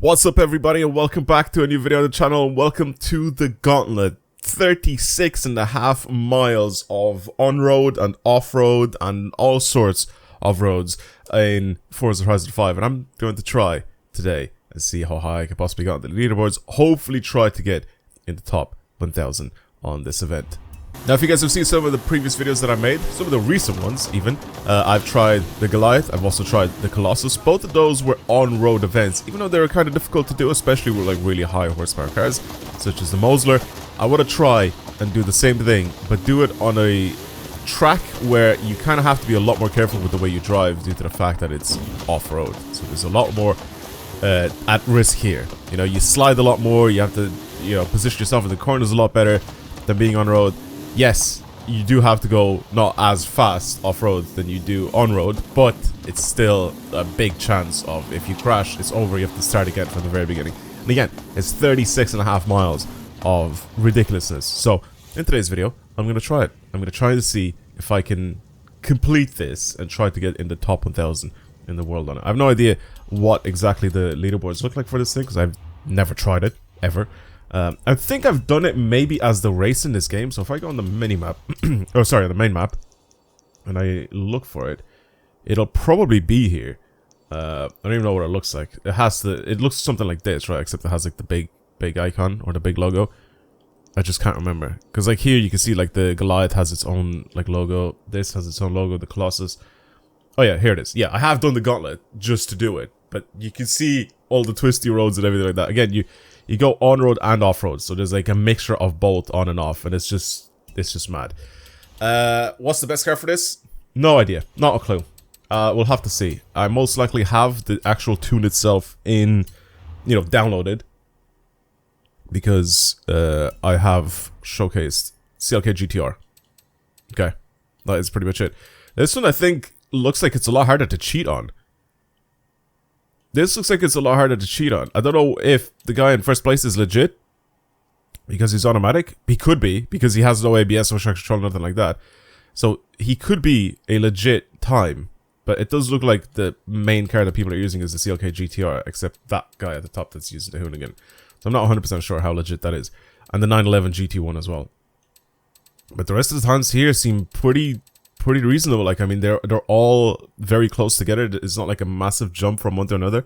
What's up everybody and welcome back to a new video on the channel and welcome to the Gauntlet. 36.5 miles of on-road and off-road and all sorts of roads in Forza Horizon 5, and I'm going to try today and see how high I can possibly get on the leaderboards. Hopefully try to get in the top 1000 on this event. Now, if you guys have seen some of the previous videos that I made, some of the recent ones even, I've tried the Goliath, I've also tried the Colossus. Both of those were on-road events, even though they were kind of difficult to do, especially with like really high horsepower cars, such as the Mosler. I want to try and do the same thing, but do it on a track where you kind of have to be a lot more careful with the way you drive due to the fact that it's off-road. So there's a lot more at risk here. You know, you slide a lot more, you have to, position yourself in the corners a lot better than being on-road. Yes, you do have to go not as fast off-road than you do on-road, but it's still a big chance of if you crash, it's over, you have to start again from the very beginning. And again, it's 36.5 miles of ridiculousness. So, in today's video, I'm going to try it. I'm going to try to see if I can complete this and try to get in the top 1000 in the world on it. I have no idea what exactly the leaderboards look like for this thing, because I've never tried it, ever. I think I've done it maybe as the race in this game. So if I go on the mini-map, oh sorry, the main map, and I look for it, it'll probably be here. I don't even know what it looks like. It looks something like this, right? Except it has like the big icon or the big logo. I just can't remember. Because like here you can see like the Goliath has its own like logo. This has its own logo, the Colossus. Oh yeah, here it is. Yeah, I have done the Gauntlet just to do it. But you can see all the twisty roads and everything like that. Again, you go on-road and off-road, so there's like a mixture of both on and off, and it's just mad. What's the best car for this? No idea, not a clue. We'll have to see. I most likely have the actual tune itself in, downloaded, because I have showcased CLK GTR. Okay, that is pretty much it. This one I think looks like it's a lot harder to cheat on. This looks like it's a lot harder to cheat on. I don't know if the guy in first place is legit because he's automatic. He could be, because he has no ABS or traction control, nothing like that. So he could be a legit time. But it does look like the main car that people are using is the CLK GTR, except that guy at the top that's using the Hoonigan. So I'm not 100% sure how legit that is. And the 911 GT1 as well. But the rest of the times here seem pretty reasonable. Like, I mean, they're all very close together. It's not like a massive jump from one to another.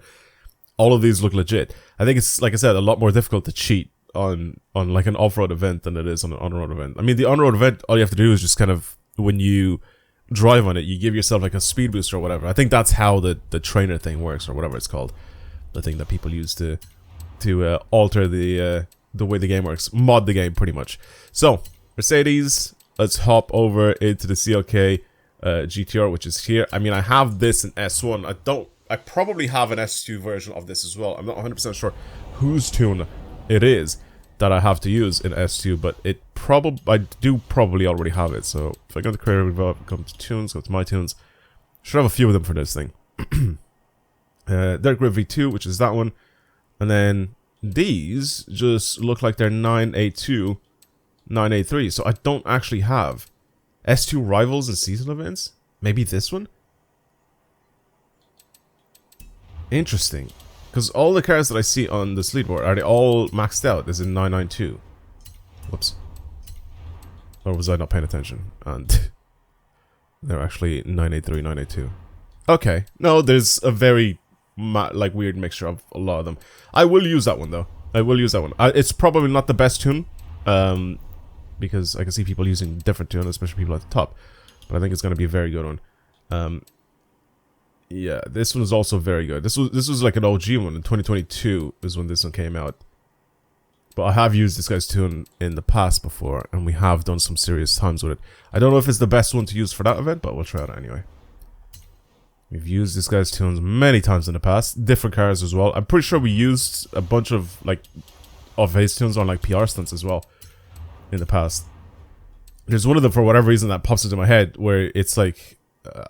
All of these look legit. I think it's, like I said, a lot more difficult to cheat on like an off-road event than it is on an on-road event. I mean, the on-road event, all you have to do is just kind of, when you drive on it, you give yourself like a speed boost or whatever. I think that's how the trainer thing works, or whatever it's called. The thing that people use to alter the way the game works. Mod the game, pretty much. So, Mercedes, let's hop over into the CLK GTR, which is here. I mean, I have this in S1. I probably have an S2 version of this as well. I'm not 100% sure whose tune it is that I have to use in S2, but I do probably already have it. So if I go to Creative Development, come to Tunes, go to My Tunes, should have a few of them for this thing. Dirt Grip V2, which is that one, and then these just look like they're 982. 983, so I don't actually have S2 rivals and season events. Maybe this one? Interesting, because all the cars that I see on this leaderboard, are they all maxed out as in 992? Whoops. Or was I not paying attention? And they're actually 983, 982. Okay, no, there's a very like weird mixture of a lot of them. I will use that one though. I will use that one. It's probably not the best tune. Because I can see people using different tunes, especially people at the top. But I think it's going to be a very good one. Yeah, this one is also very good. This was like an OG one in 2022 is when this one came out. But I have used this guy's tune in the past before, and we have done some serious times with it. I don't know if it's the best one to use for that event, but we'll try it anyway. We've used this guy's tunes many times in the past. Different cars as well. I'm pretty sure we used a bunch of his tunes on like PR stunts as well in the past. There's one of them for whatever reason that pops into my head where it's like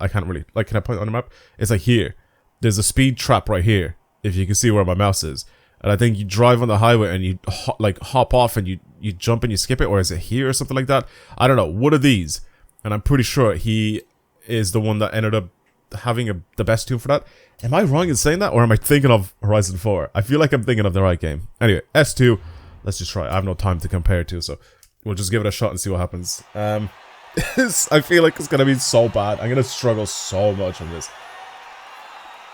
I can't really, like, can I point it on the map? It's like here. There's a speed trap right here, if you can see where my mouse is. And I think you drive on the highway and you hop off and you jump and you skip it, or is it here or something like that? I don't know. One of these. And I'm pretty sure he is the one that ended up having the best tune for that. Am I wrong in saying that, or am I thinking of Horizon 4? I feel like I'm thinking of the right game. Anyway, S2, let's just try. I have no time to compare to, so we'll just give it a shot and see what happens. I feel like it's gonna be so bad. I'm gonna struggle so much on this.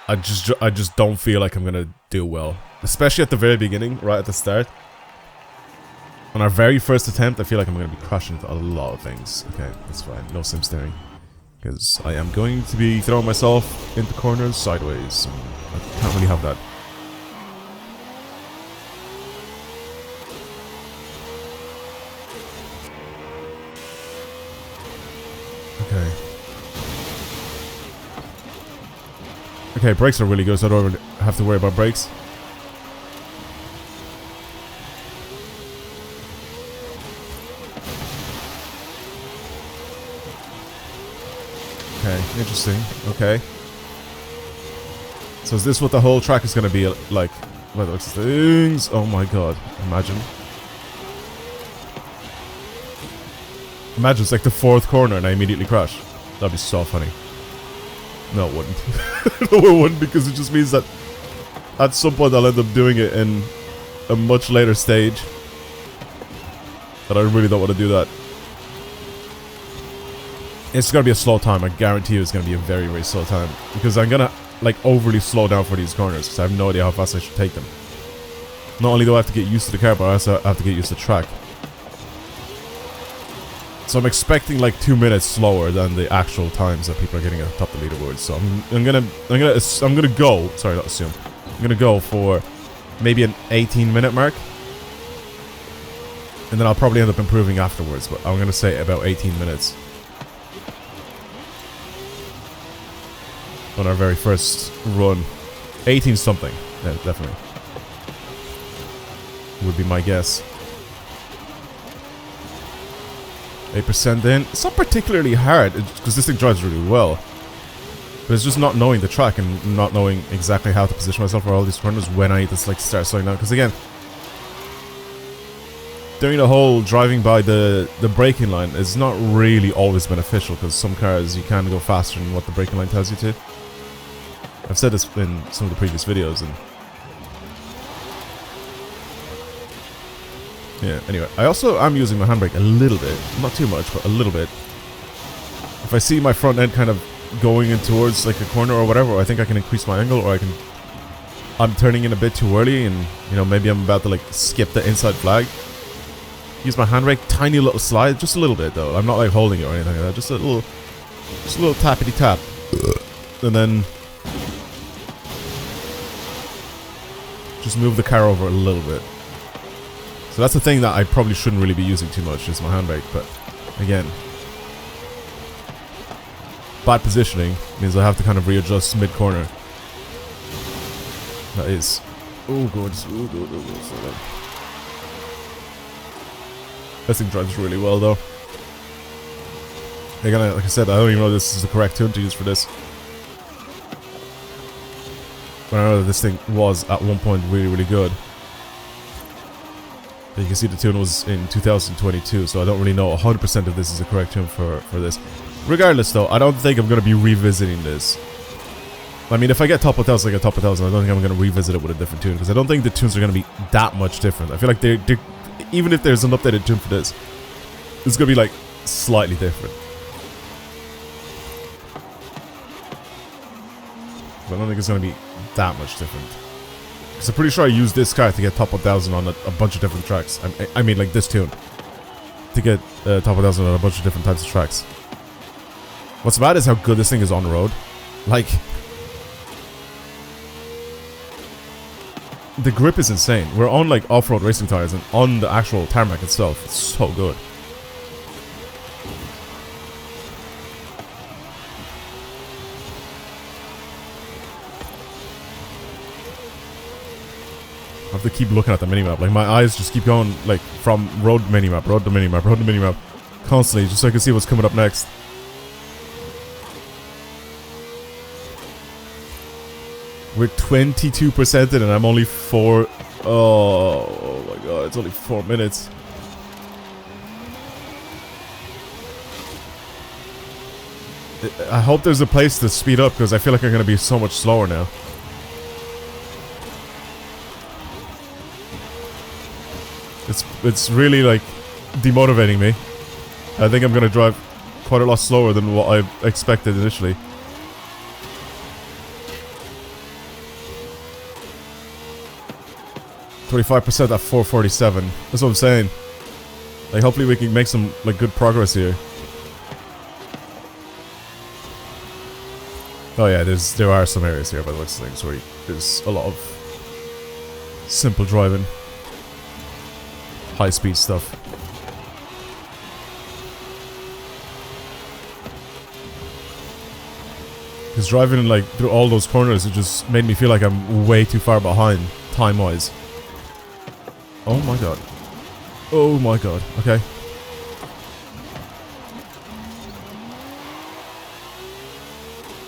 I just don't feel like I'm gonna do well, especially at the very beginning, right at the start. On our very first attempt, I feel like I'm gonna be crashing into a lot of things. Okay, that's fine. No sim steering, because I am going to be throwing myself into corners sideways. I can't really have that. Okay. Okay, brakes are really good, so I don't really have to worry about brakes. Okay, interesting. Okay. So is this what the whole track is going to be like? By the looks of things. Oh my god. Imagine. Imagine it's like the 4th corner and I immediately crash. That'd be so funny. No, it wouldn't. No, it wouldn't, because it just means that at some point I'll end up doing it in a much later stage. But I really don't want to do that. It's gonna be a slow time. I guarantee you it's gonna be a very, very slow time. Because I'm gonna, like, overly slow down for these corners. Because I have no idea how fast I should take them. Not only do I have to get used to the car, but I also have to get used to the track. So I'm expecting like 2 minutes slower than the actual times that people are getting at the top of the leaderboard. So I'm gonna go. Sorry, not assume. I'm gonna go for maybe an 18-minute mark, and then I'll probably end up improving afterwards. But I'm gonna say about 18 minutes on our very first run. 18 something, yeah, definitely would be my guess. 8% in. It's not particularly hard, because this thing drives really well. But it's just not knowing the track and not knowing exactly how to position myself for all these corners when I need to like start slowing down. Because again, during the whole driving by the braking line is not really always beneficial, because some cars you can go faster than what the braking line tells you to. I've said this in some of the previous videos, and yeah, anyway, I also am using my handbrake a little bit. Not too much, but a little bit. If I see my front end kind of going in towards like a corner or whatever, I think I can increase my angle, or I'm turning in a bit too early and, you know, maybe I'm about to like skip the inside flag. Use my handbrake, tiny little slide, just a little bit though. I'm not like holding it or anything like that, just a little tappity tap. And then just move the car over a little bit. So that's the thing that I probably shouldn't really be using too much, is my handbrake, but again, bad positioning means I have to kind of readjust mid-corner. That is... oh god, oh god, oh god, so bad. This thing drives really well though. Again, like I said, I don't even know if this is the correct tune to use for this. But I know that this thing was at one point really, really good. You can see the tune was in 2022, so I don't really know 100% if this is the correct tune for this. Regardless though, I don't think I'm going to be revisiting this. I mean, if I get top 1000, I get top 1000. I don't think I'm going to revisit it with a different tune, because I don't think the tunes are going to be that much different. I feel like they're even if there's an updated tune for this, it's going to be like slightly different. But I don't think it's going to be that much different. So I'm pretty sure I used this car to get top 1000 on a bunch of different tracks. I mean, like this tune. To get top 1000 on a bunch of different types of tracks. What's bad is how good this thing is on the road. Like, the grip is insane. We're on like off-road racing tires, and on the actual tarmac itself, it's so good. I have to keep looking at the minimap. Like, my eyes just keep going, like, from road to minimap, road to minimap, road to minimap, constantly, just so I can see what's coming up next. We're 22% in, and I'm only 4... oh my god, it's only 4 minutes. I hope there's a place to speed up, because I feel like I'm going to be so much slower now. It's really, like, demotivating me. I think I'm going to drive quite a lot slower than what I expected initially. %25% at 447. That's what I'm saying. Like, hopefully we can make some, like, good progress here. Oh yeah, there are some areas here by the looks of things where there's a lot of simple driving, high speed stuff. Because driving like through all those corners, it just made me feel like I'm way too far behind time wise. Oh my god. Oh my god. Okay.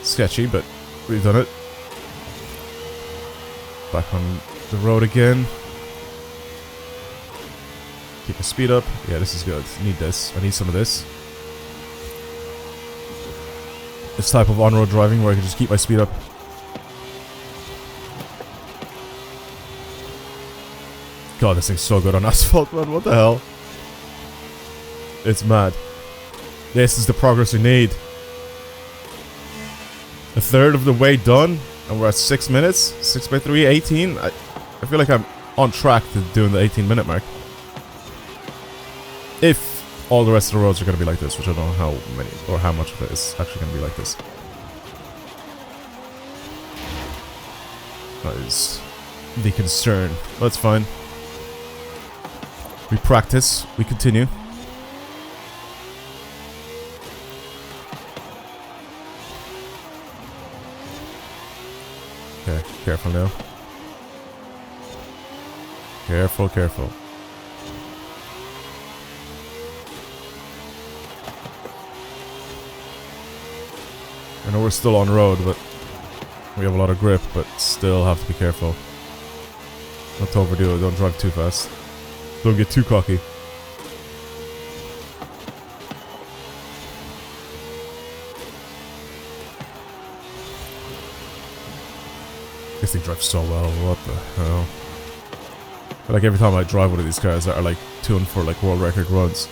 Sketchy, but we've done it. Back on the road again. Keep the speed up. Yeah, this is good. Need this. I need some of this. This type of on-road driving where I can just keep my speed up. God, this thing's so good on asphalt, man. What the hell? It's mad. This is the progress we need. A third of the way done, and we're at 6 minutes. 6 by 3, 18. I feel like I'm on track to doing the 18-minute mark. If all the rest of the roads are going to be like this, which I don't know how many or how much of it is actually going to be like this. That is the concern. That's fine. We practice. We continue. Okay, careful now. Careful, careful. I know we're still on road, but we have a lot of grip, but still have to be careful. Not to overdo it, don't drive too fast. Don't get too cocky. This thing drives so well, what the hell. But like every time I drive one of these cars that are like tuned for like world record runs,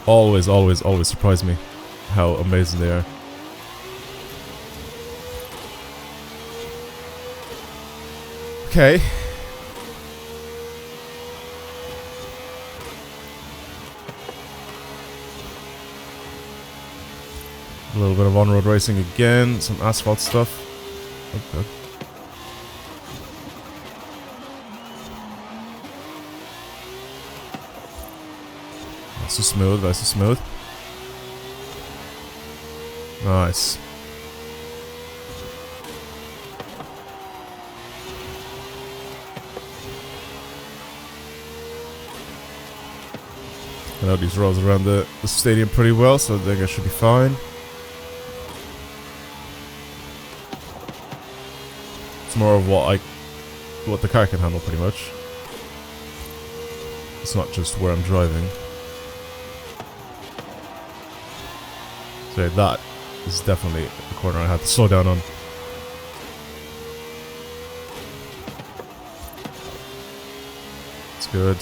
always, always, always surprise me how amazing they are. Okay. A little bit of on-road racing again, some asphalt stuff. Okay. Nice and smooth, nice and smooth. Nice. I know these roads around the stadium pretty well, so I think I should be fine. It's more of what the car can handle, pretty much. It's not just where I'm driving. So that is definitely a corner I had to slow down on. It's good.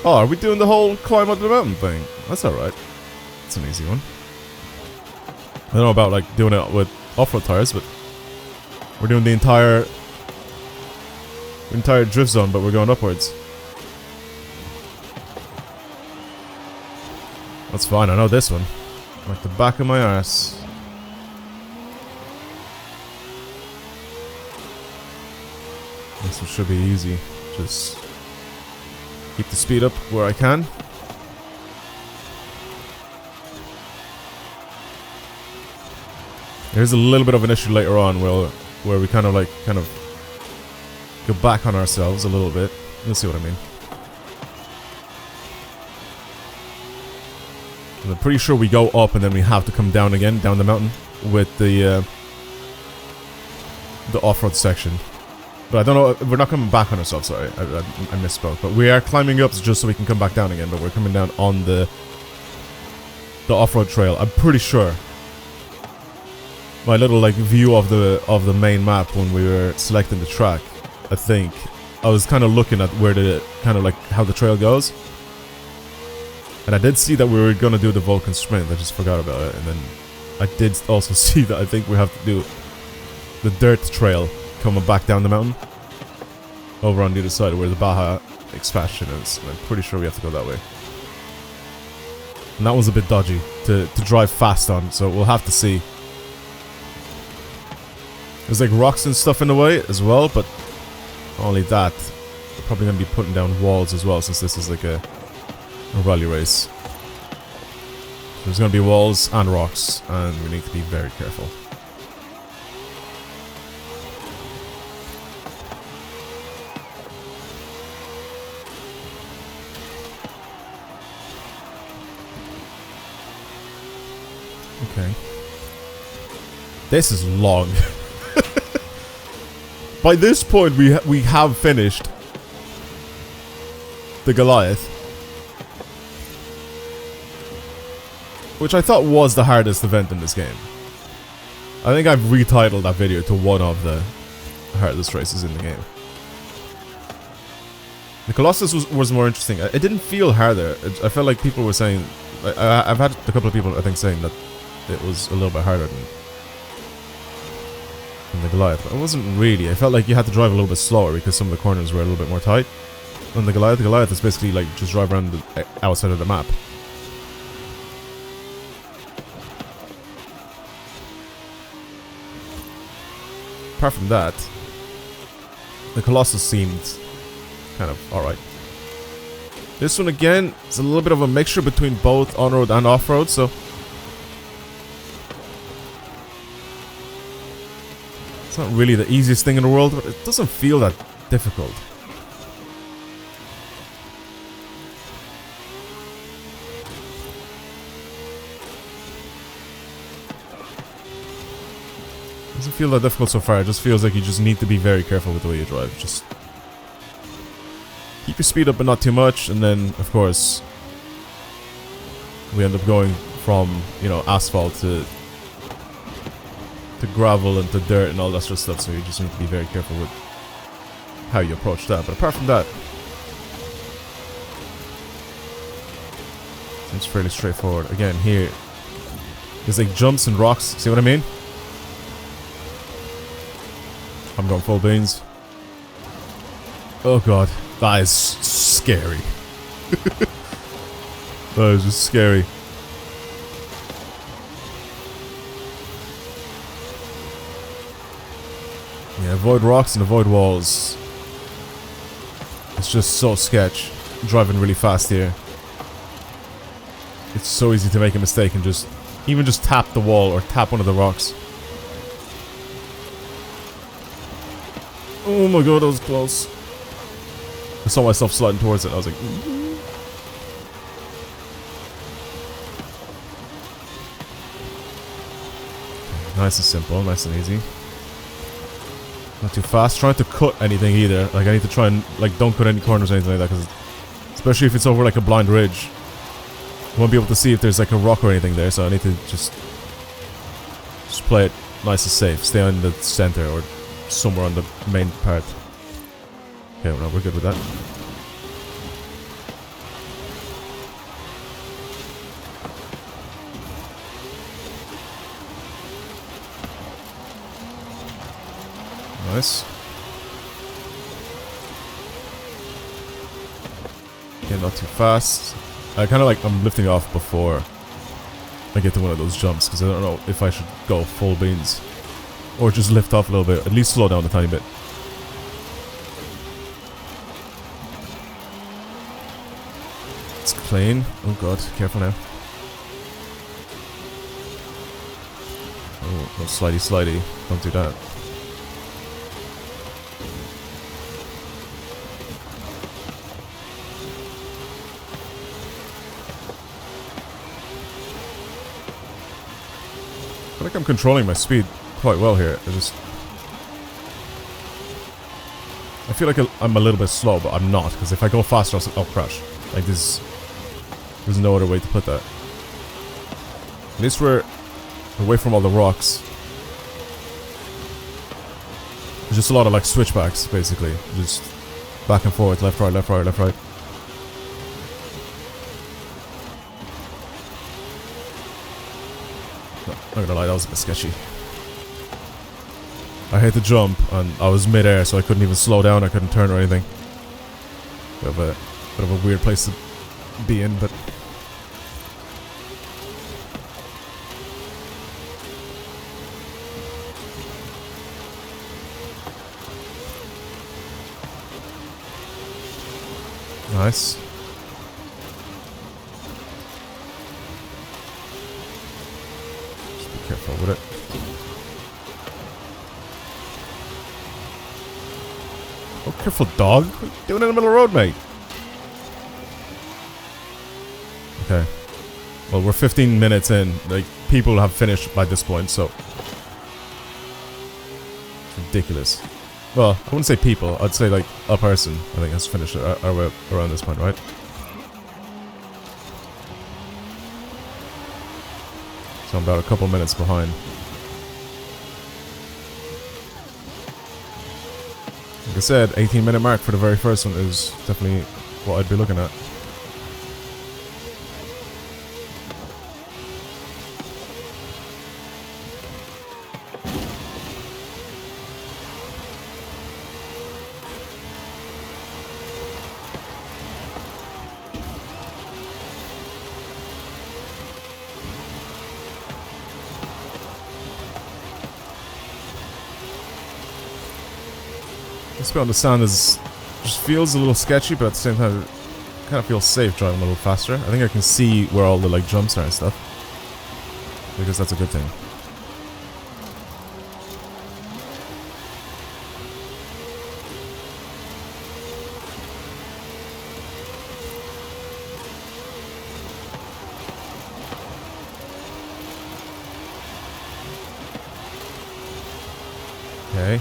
Oh, are we doing the whole climb up the mountain thing? That's alright. It's an easy one. I don't know about like doing it with off-road tires, but we're doing the entire drift zone, but we're going upwards. That's fine, I know this one. Like the back of my arse. This one should be easy. Just keep the speed up where I can. There's a little bit of an issue later on where we kind of go back on ourselves a little bit. You'll see what I mean. And I'm pretty sure we go up and then we have to come down again, down the mountain with the off-road section. But I don't know, we're not coming back on ourselves, sorry, I misspoke. But we are climbing up just so we can come back down again, but we're coming down on the the off-road trail. I'm pretty sure. My little like view of the main map when we were selecting the track, I think I was kind of looking at where the kind of like how the trail goes, and I did see that we were gonna do the Vulcan sprint. I just forgot about it, and then I did also see that I think we have to do the dirt trail coming back down the mountain over on the other side where the Baja expansion is. And I'm pretty sure we have to go that way. And that was a bit dodgy to drive fast on, so we'll have to see. There's like rocks and stuff in the way as well, but not only that, we're probably going to be putting down walls as well, since this is like a rally race. So there's going to be walls and rocks, and we need to be very careful. Okay. This is long. By this point, we have finished the Goliath, which I thought was the hardest event in this game. I think I've retitled that video to one of the hardest races in the game. The Colossus was more interesting. It didn't feel harder. I felt like people were saying... I've had a couple of people, I think, saying that it was a little bit harder than the Goliath, but it wasn't really. I felt like you had to drive a little bit slower because some of the corners were a little bit more tight. On the Goliath is basically like just drive around the outside of the map. Apart from that, the Colossus seemed kind of alright. This one again is a little bit of a mixture between both on-road and off-road, so it's not really the easiest thing in the world, but it doesn't feel that difficult. It doesn't feel that difficult so far. It just feels like you just need to be very careful with the way you drive. Just keep your speed up but not too much, and then of course we end up going from, you know, asphalt to gravel and to dirt and all that sort of stuff, so you just need to be very careful with how you approach that. But apart from that, it's fairly straightforward. Again, here there's like jumps and rocks, see what I mean? I'm going full beans. Oh god, that is scary. That is just scary. Yeah, avoid rocks and avoid walls. It's just so sketch. Driving really fast here. It's so easy to make a mistake and just even just tap the wall or tap one of the rocks. Oh my god, that was close. I saw myself sliding towards it and I was like, nice and simple, nice and easy. Not too fast. Trying to cut anything either. Like, I need to try and, like, don't cut any corners or anything like that, because especially if it's over, like, a blind ridge, I won't be able to see if there's, like, a rock or anything there, so I need to just play it nice and safe. Stay on the center or somewhere on the main part. Okay, well, we're good with that. Nice. Okay, not too fast. I kind of like, I'm lifting off before I get to one of those jumps, because I don't know if I should go full beans or just lift off a little bit, at least slow down a tiny bit. It's clean. Oh god, careful now. Oh, no, slidey slidey. Don't do that. I feel like I'm controlling my speed quite well here. I feel like I'm a little bit slow, but I'm not, because if I go faster, I'll crash. Like, there's no other way to put that. At least we're away from all the rocks. There's just a lot of like switchbacks, basically. Just back and forth, left, right, left, right, left, right. No, not gonna lie, that was a bit sketchy. I hit the jump and I was mid-air, so I couldn't even slow down, I couldn't turn or anything. Bit of a weird place to be in, but... Nice. Just be careful with it. Oh, careful, dog. What are you doing in the middle of the road, mate? Okay. Well, we're 15 minutes in. Like, people have finished by this point, so... It's ridiculous. Well, I wouldn't say people. I'd say, like, a person, I think, has finished around this point, right? So I'm about a couple minutes behind. Like I said, 18-minute mark for the very first one is definitely what I'd be looking at. This bit on the sand is just feels a little sketchy, but at the same time, it kind of feels safe driving a little faster. I think I can see where all the like jumps are and stuff, because that's a good thing. Okay.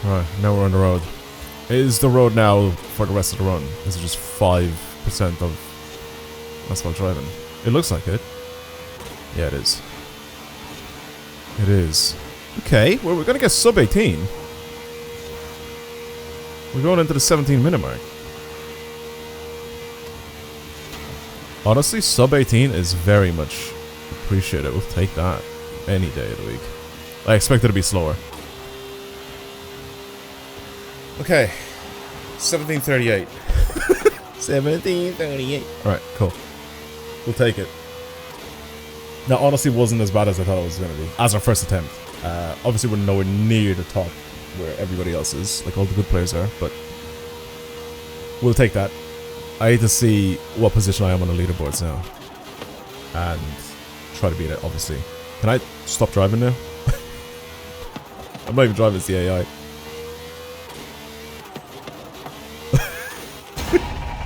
Alright, now we're on the road. Is the road now for the rest of the run? Is it just 5% of asphalt driving? It looks like it. Yeah, it is. It is. Okay, well, we're gonna get sub 18. We're going into the 17-minute mark. Honestly, sub 18 is very much appreciated. We'll take that any day of the week. I expect it to be slower. Okay, 17:38. 17:38. Alright, cool. We'll take it. Now, honestly, wasn't as bad as I thought it was going to be. As our first attempt. Obviously, we're nowhere near the top where everybody else is. Like, all the good players are, but... We'll take that. I need to see what position I am on the leaderboards now. And try to beat it, obviously. Can I stop driving now? I'm not even driving, it's the AI.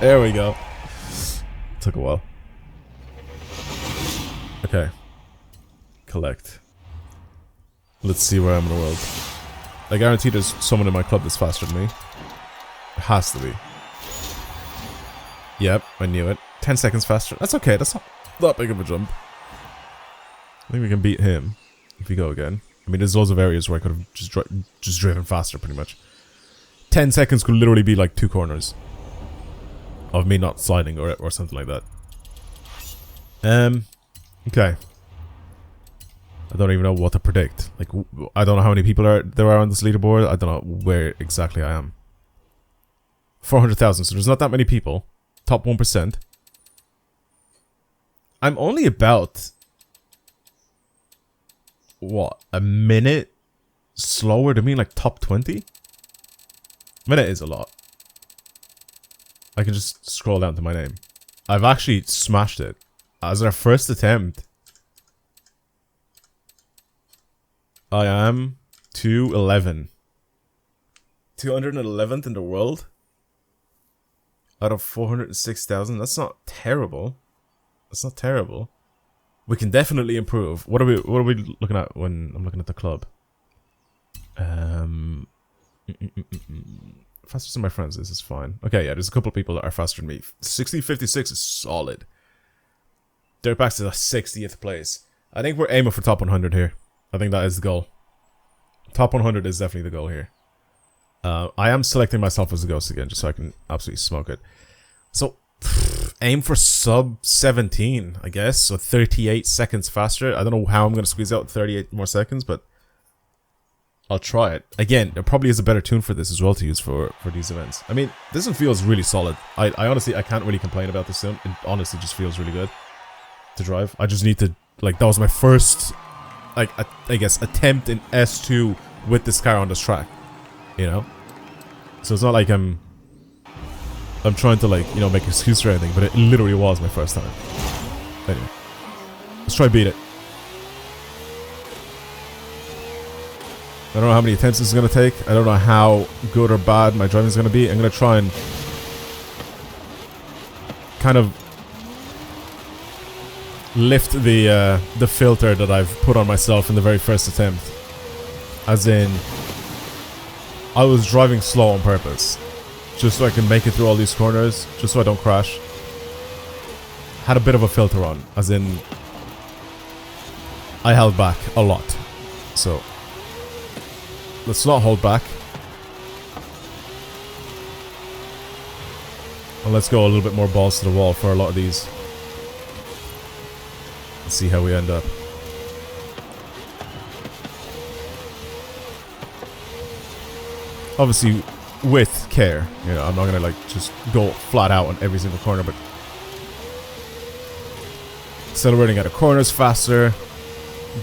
There we go. Took a while. Okay. Collect. Let's see where I am in the world. I guarantee there's someone in my club that's faster than me. It has to be. Yep, I knew it. 10 seconds faster. That's okay, that's not that big of a jump. I think we can beat him if we go again. I mean, there's loads of areas where I could have just driven faster, pretty much. 10 seconds could literally be like 2 corners of me not sliding or something like that. Okay. I don't even know what to predict. Like, I don't know how many people there are on this leaderboard. I don't know where exactly I am. 400,000, so there's not that many people. Top 1%. I'm only about... what? A minute slower than me, like top 20? A minute is a lot. I can just scroll down to my name. I've actually smashed it. As our first attempt, I am 211. 211th in the world. out of 406,000. That's not terrible. That's not terrible. We can definitely improve. What are we looking at when I'm looking at the club? Faster than my friends. This is fine. Okay, yeah, there's a couple of people that are faster than me. 6056 is solid. Dirtbags to the 60th place. I think we're aiming for top 100 here. I think that is the goal. Top 100 is definitely the goal here. I am selecting myself as a ghost again, just so I can absolutely smoke it. So, aim for sub 17, I guess. So 38 seconds faster. I don't know how I'm going to squeeze out 38 more seconds, but I'll try it. Again, there probably is a better tune for this as well to use for these events. I mean, this one feels really solid. I honestly, I can't really complain about this tune. It honestly just feels really good to drive. I just need to, like, that was my first, like, I guess, attempt in S2 with this car on this track. You know? So it's not like I'm trying to, like, you know, make an excuse or anything, but it literally was my first time. Anyway, let's try beat it. I don't know how many attempts this is going to take. I don't know how good or bad my driving is going to be. I'm going to try and kind of lift the filter that I've put on myself in the very first attempt. As in, I was driving slow on purpose, just so I can make it through all these corners, just so I don't crash. Had a bit of a filter on, as in, I held back a lot. So, let's not hold back. And let's go a little bit more balls to the wall for a lot of these. Let's see how we end up. Obviously, with care. You know, I'm not gonna, like, just go flat out on every single corner, but accelerating out of corners faster,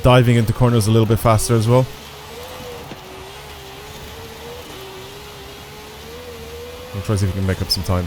diving into corners a little bit faster as well. I'll try to see if we can make up some time.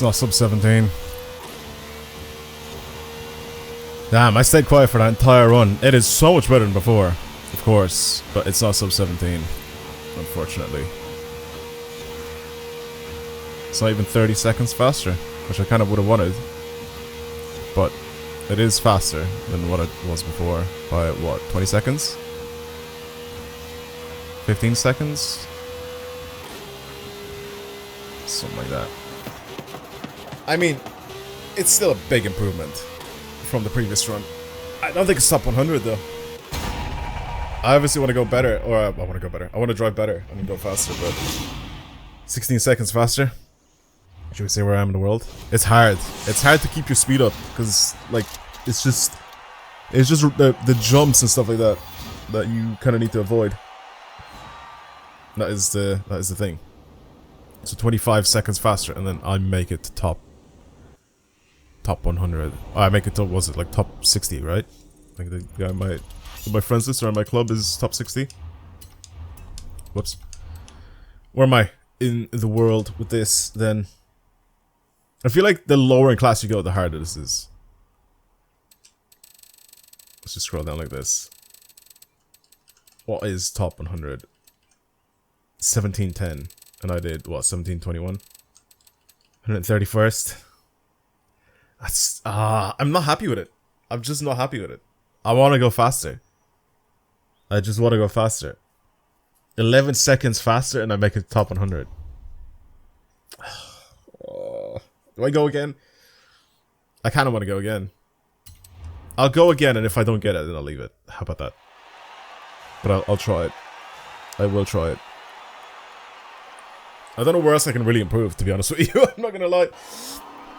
It's not sub 17. Damn, I stayed quiet for that entire run. It is so much better than before, of course, but it's not sub 17, unfortunately. It's not even 30 seconds faster, which I kind of would have wanted. But it is faster than what it was before by, what, 20 seconds? 15 seconds? Something like that. I mean, it's still a big improvement from the previous run. I don't think it's top 100 though. I obviously want to go better, or I want to go better. I want to drive better and go faster, but 16 seconds faster. Should we say where I am in the world? It's hard. It's hard to keep your speed up because, like, it's just the jumps and stuff like that that you kind of need to avoid. That is the thing. So 25 seconds faster, and then I make it to top 100. Oh, I make it to, was it like top 60, right? Like the guy my friends list or on my club is top 60. Whoops. Where am I in the world with this then? I feel like the lower in class you go, the harder this is. Let's just scroll down like this. What is top 100? 1710. And I did, what, 1721? 131st. That's, I'm not happy with it. I'm just not happy with it. I want to go faster. I just want to go faster. 11 seconds faster and I make it top 100. Do I go again? I kind of want to go again. I'll go again, and if I don't get it, then I'll leave it. How about that? But I'll try it. I will try it. I don't know where else I can really improve, to be honest with you. I'm not gonna lie.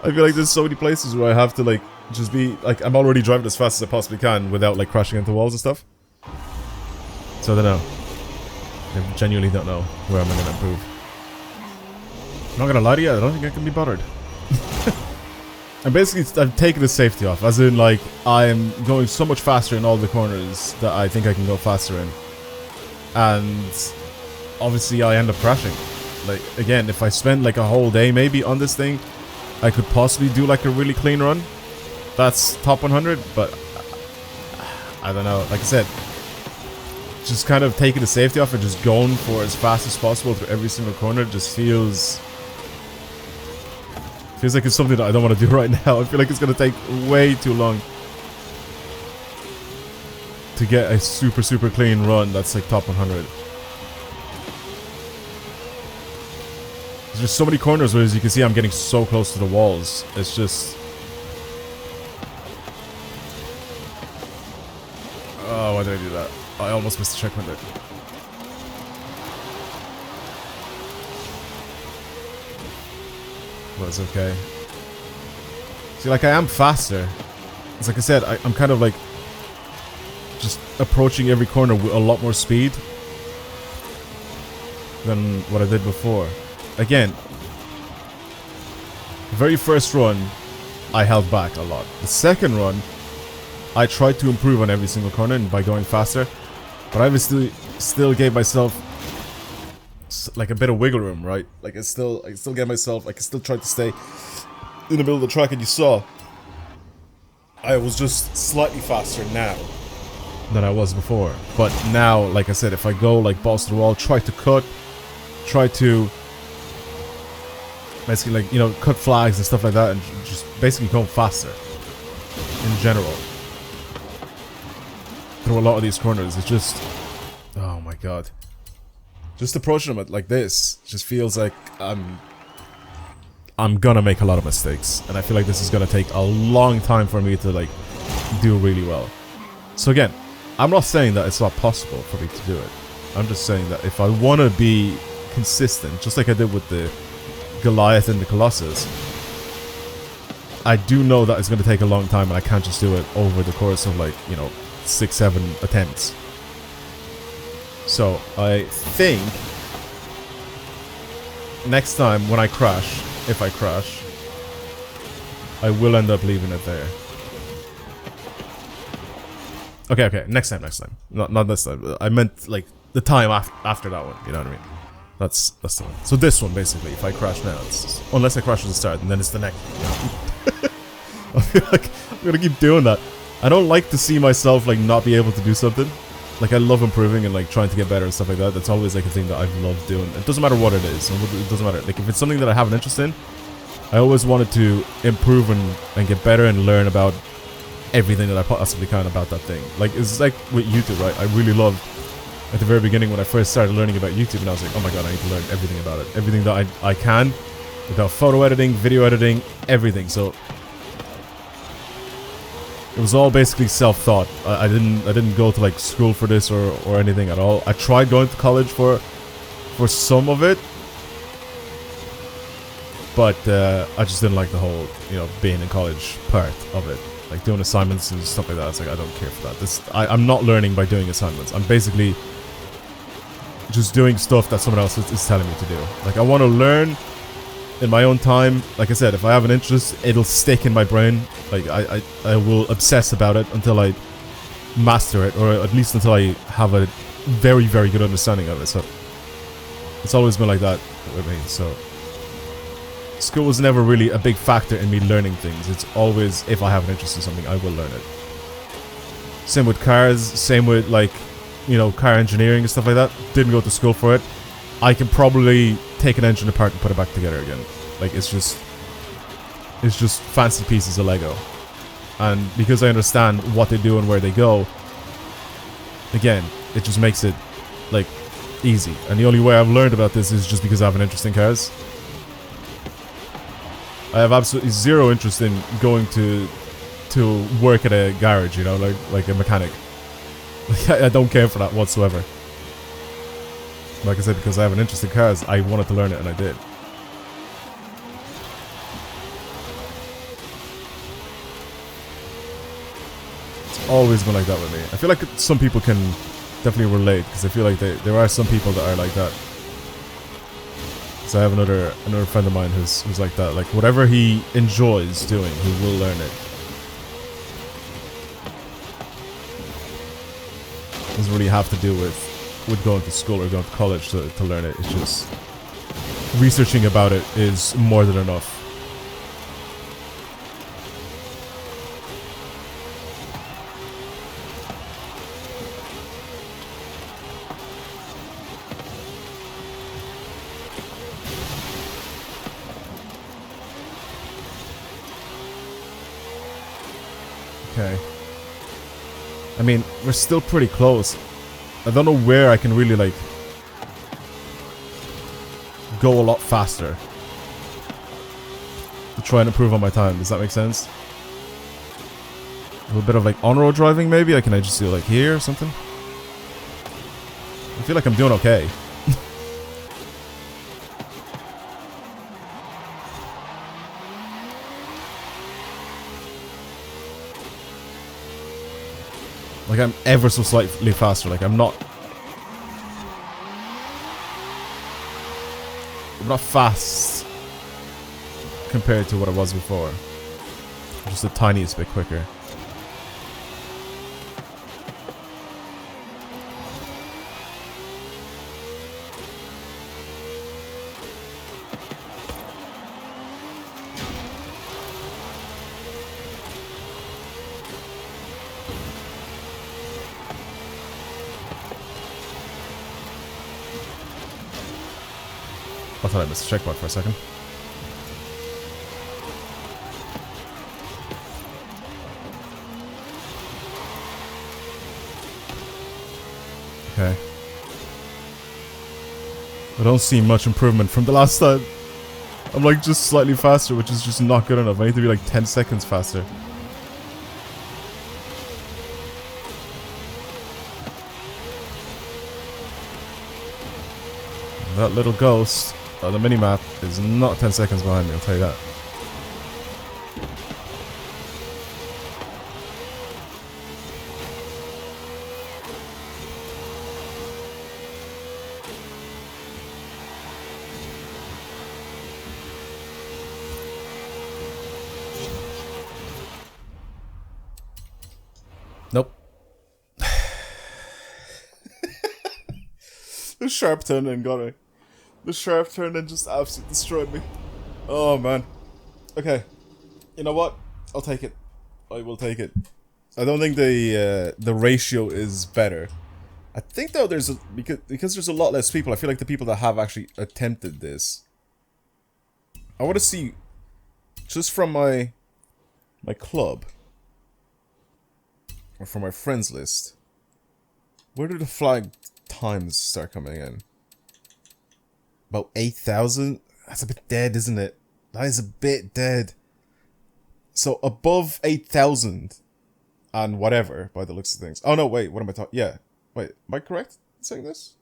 I feel like there's so many places where I have to, like, just be... Like, I'm already driving as fast as I possibly can without, like, crashing into walls and stuff. So I don't know. I genuinely don't know where I'm gonna improve. I'm not gonna lie to you, I don't think I can be bothered. And basically, I've taken the safety off, as in, like, I am going so much faster in all the corners that I think I can go faster in. And obviously, I end up crashing. Like, again, if I spend, like, a whole day maybe on this thing, I could possibly do, like, a really clean run. That's top 100, but I don't know. Like I said, just kind of taking the safety off and just going for as fast as possible through every single corner just feels like it's something that I don't want to do right now. I feel like it's going to take way too long to get a super, super clean run that's like top 100. There's just so many corners where, as you can see, I'm getting so close to the walls. It's just... Oh, why did I do that? I almost missed the checkpoint there. But it's okay. See, like, I am faster. It's like I said, I'm kind of like just approaching every corner with a lot more speed than what I did before. Again, the very first run, I held back a lot. The second run, I tried to improve on every single corner and by going faster, but I obviously still gave myself like a bit of wiggle room, right? Like I still gave myself, like I still tried to stay in the middle of the track, and you saw I was just slightly faster now than I was before. But now, like I said, if I go like balls to the wall, try to cut, try to basically, like, you know, cut flags and stuff like that, and just basically go faster in general through a lot of these corners. It's just, oh my god, just approaching them like this just feels like I'm gonna make a lot of mistakes, and I feel like this is gonna take a long time for me to like do really well. So again, I'm not saying that it's not possible for me to do it. I'm just saying that if I want to be consistent, just like I did with the Goliath and the Colossus, I do know that it's going to take a long time, and I can't just do it over the course of, like, you know, 6-7 attempts. So I think next time when I crash, if I crash, I will end up leaving it there. Okay, next time. Not this time. I meant, like, the time after that one, you know what I mean? That's the one. So this one, basically, if I crash now, it's, unless I crash at the start, and then it's the next. I feel like I'm gonna keep doing that. I don't like to see myself, like, not be able to do something. Like, I love improving and, like, trying to get better and stuff like that. That's always, like, a thing that I've loved doing. It doesn't matter what it is. It doesn't matter. Like, if it's something that I have an interest in, I always wanted to improve and get better and learn about everything that I possibly can about that thing. Like, it's like with YouTube, right? I really loved, at the very beginning when I first started learning about YouTube, and I was like, oh my god, I need to learn everything about it. Everything that I can, about photo editing, video editing, everything. So it was all basically self-taught. I didn't go to like school for this or anything at all. I tried going to college for some of it, but I just didn't like the whole, you know, being in college part of it. Like doing assignments and stuff like that. It's like, I don't care for that. I'm not learning by doing assignments. I'm basically just doing stuff that someone else is telling me to do. Like, I want to learn in my own time. Like I said, if I have an interest, it'll stick in my brain. Like, I will obsess about it until I master it, or at least until I have a very, very good understanding of it. So it's always been like that with me. So school was never really a big factor in me learning things. It's always, if I have an interest in something, I will learn it. Same with cars, same with, like, you know, car engineering and stuff like that. Didn't go to school for it. I can probably take an engine apart and put it back together again. Like, it's just fancy pieces of Lego. And because I understand what they do and where they go, again, it just makes it, like, easy. And the only way I've learned about this is just because I have an interest in cars. I have absolutely zero interest in going to work at a garage, you know, like a mechanic. Like, I don't care for that whatsoever. Like I said, because I have an interest in cars, I wanted to learn it, and I did. It's always been like that with me. I feel like some people can definitely relate, because I feel like there are some people that are like that. So I have another friend of mine who's like that. Like, whatever he enjoys doing, he will learn it. Doesn't really have to do with going to school or going to college to learn it. It's just researching about it is more than enough. Okay. I mean, we're still pretty close. I don't know where I can really, like, go a lot faster to try and improve on my time. Does that make sense? A little bit of, like, on-road driving, maybe? Like, can I just do, like, here or something? I feel like I'm doing okay. Like, I'm ever so slightly faster. Like, I'm not fast compared to what I was before. Just the tiniest bit quicker. I thought I missed a checkpoint for a second. Okay. I don't see much improvement from the last time. I'm like just slightly faster, which is just not good enough. I need to be like 10 seconds faster. That little ghost on the minimap is not 10 seconds behind me, I'll tell you that. Nope. A sharp turn and got it. The sharp turn and just absolutely destroyed me. Oh man. Okay. You know what? I'll take it. I will take it. I don't think the ratio is better. I think though there's a because there's a lot less people. I feel like the people that have actually attempted this. I want to see just from my club or from my friends list. Where do the flag times start coming in? About 8,000? That's a bit dead, isn't it? That is a bit dead. So above 8,000 and whatever, by the looks of things. Oh no, wait, what am I talking? Yeah. Wait, am I correct in saying this?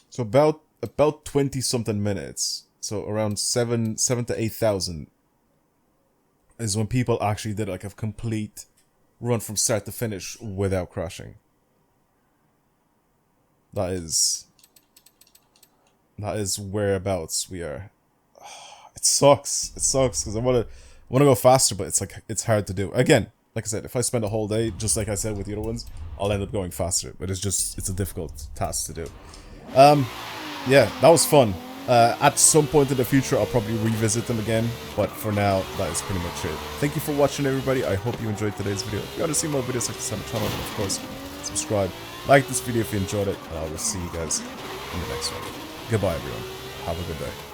So about 20 something minutes. So around 7 to 8,000 is when people actually did like a complete run from start to finish without crashing. That is whereabouts we are. It sucks. It sucks because I want to go faster, but it's hard to do. Again, like I said, if I spend a whole day, just like I said with the other ones, I'll end up going faster. But it's a difficult task to do. Yeah, that was fun. At some point in the future, I'll probably revisit them again. But for now, that is pretty much it. Thank you for watching, everybody. I hope you enjoyed today's video. If you want to see more videos like this on the channel, then of course, subscribe. Like this video if you enjoyed it, and I will see you guys in the next one. Goodbye, everyone. Have a good day.